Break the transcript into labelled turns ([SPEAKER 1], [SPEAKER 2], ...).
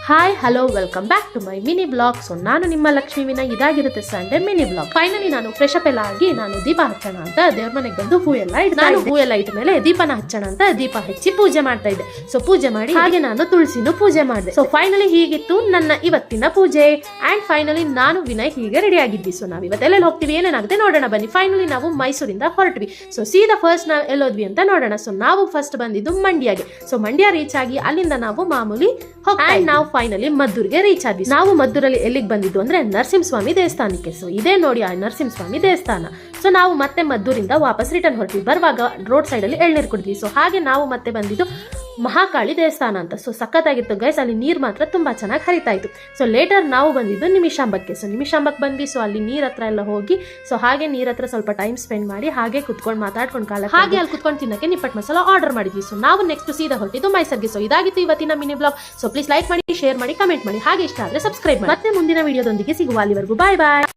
[SPEAKER 1] Hi hello welcome back to my mini blog. So ನಾನು ನಿಮ್ಮ ಲಕ್ಷ್ಮೀ ವಿನಯ್. ಇದಾಗಿರುತ್ತೆ ಸಂಡೇ ಮಿನಿ ಬ್ಲಾಗ್. ಫೈನಲಿ ನಾನು fresh up ಎಲ್ಲ ಆಗಿ ನಾನು ದೀಪ ಹಚ್ಚೋಣ ಅಂತ ದೇವ್ರ ಮನೆಗೆ ಬಂದು ಹೂ ಎಲ್ಲ ಇಟ್ಟ ಮೇಲೆ ದೀಪನ ಹಚ್ಚೋಣ ಅಂತ ದೀಪ ಹಚ್ಚಿ ಪೂಜೆ ಮಾಡ್ತಾ ಇದ್ದೆ. ಸೊ ಪೂಜೆ ಮಾಡಿ ಹಾಗೆ ನಾನು ತುಳಸಿನೂ ಪೂಜೆ ಮಾಡಿದೆ. ಸೊ ಫೈನಲಿ ಹೀಗಿತ್ತು ನನ್ನ ಇವತ್ತಿನ ಪೂಜೆ. ಅಂಡ್ ಫೈನಲಿ ನಾನು ವಿನಯ್ ಹೀಗೆ ರೆಡಿ ಆಗಿದ್ವಿ. ಸೊ ನಾವು ಇವತ್ತೆಲ್ಲ ಹೋಗ್ತೀವಿ, ಏನೇನಾಗುತ್ತೆ ನೋಡೋಣ ಬನ್ನಿ. ಫೈನಲಿ ನಾವು ಮೈಸೂರಿಂದ ಹೊರಟ್ವಿ. ಸೊ ಸೀದಾ ಫಸ್ಟ್ ನಾವು ಎಲ್ಲೋದ್ವಿ ಅಂತ ನೋಡೋಣ. ಸೊ ನಾವು ಫಸ್ಟ್ ಬಂದಿದ್ದು ಮಂಡ್ಯಗೆ. ಸೊ ಮಂಡ್ಯ ರೀಚ್ ಆಗಿ ಅಲ್ಲಿಂದ ನಾವು ಮಾಮೂಲಿ ನಾವು ಫೈನಲಿ ಮದ್ದೂರಿಗೆ ರೀಚ್ ಆದ್ವಿ. ನಾವು ಮದ್ದೂರಲ್ಲಿ ಎಲ್ಲಿಗೆ ಬಂದಿದ್ದು ಅಂದ್ರೆ ನರಸಿಂಹಸ್ವಾಮಿ ದೇವಸ್ಥಾನಕ್ಕೆ. ಸೊ ಇದೇ ನೋಡಿ ಆ ನರಸಿಂಹಸ್ವಾಮಿ ದೇವಸ್ಥಾನ. ಸೊ ನಾವು ಮತ್ತೆ ಮದ್ದೂರಿಂದ ವಾಪಸ್ ರಿಟರ್ನ್ ಹೊರಟ್ವಿ. ಬರುವಾಗ ರೋಡ್ ಸೈಡ್ ಅಲ್ಲಿ ಎಳ್ನೀರು ಕುಡಿದ್ವಿ. ಸೊ ಹಾಗೆ ನಾವು ಮತ್ತೆ ಬಂದಿದ್ದು ಮಹಾಕಾಳಿ ದೇವಸ್ಥಾನ ಅಂತ. ಸೊ ಸಖತ್ತಾಗಿತ್ತು ಗೈಸ್. ಅಲ್ಲಿ ನೀರು ಮಾತ್ರ ತುಂಬಾ ಚೆನ್ನಾಗಿ ಹರಿತಾ ಇತ್ತು. ಸೊ ಲೇಟರ್ ನಾವು ಬಂದಿದ್ದು ನಿಮಿಷಾಂಬಕ್ಕೆ. ಸೊ ನಿಮಿಷಾಂಬಕ್ಕೆ ಬಂದ್ವಿ. ಸೊ ಅಲ್ಲಿ ನೀರ್ ಹತ್ರ ಎಲ್ಲ ಹೋಗಿ ಸೊ ಹಾಗೆ ನೀರ್ ಹತ್ರ ಸ್ವಲ್ಪ ಟೈಮ್ ಸ್ಪೆಂಡ್ ಮಾಡಿ ಹಾಗೆ ಕುತ್ಕೊಂಡು ಮಾತಾಡ್ಕೊಂಡು ಕಾಲ ಹಾಗೆ ಅಲ್ಲಿ ಕುತ್ಕೊಂಡು ತಿನ್ನಕ್ಕೆ ನಿಪ್ಪಟ್ಟು ಮಸಾಲ ಆರ್ಡರ್ ಮಾಡಿದ್ವಿ. ಸೊ ನಾವು ನೆಕ್ಸ್ಟ್ ಸೀದಾ ಹೊರಟಿದ್ದು ಮೈಸೂರಿಗೆ. ಸೊ ಇದಾಗಿತ್ತು ಇವತ್ತಿನ mini blog. So please like ಮಾಡಿ, ಶೇರ್ ಮಾಡಿ, ಕಮೆಂಟ್ ಮಾಡಿ, ಹಾಗೆ ಇಷ್ಟ ಆದ್ರೆ ಸಬ್ಸ್ಕ್ರೈಬ್ ಮಾಡಿ. ಮತ್ತೆ ಮುಂದಿನ ವಿಡಿಯೋದೊಂದಿಗೆ ಸಿಗುವ. ಅಲ್ಲಿವರೆಗೂ ಬಾಯ್ ಬಾಯ್.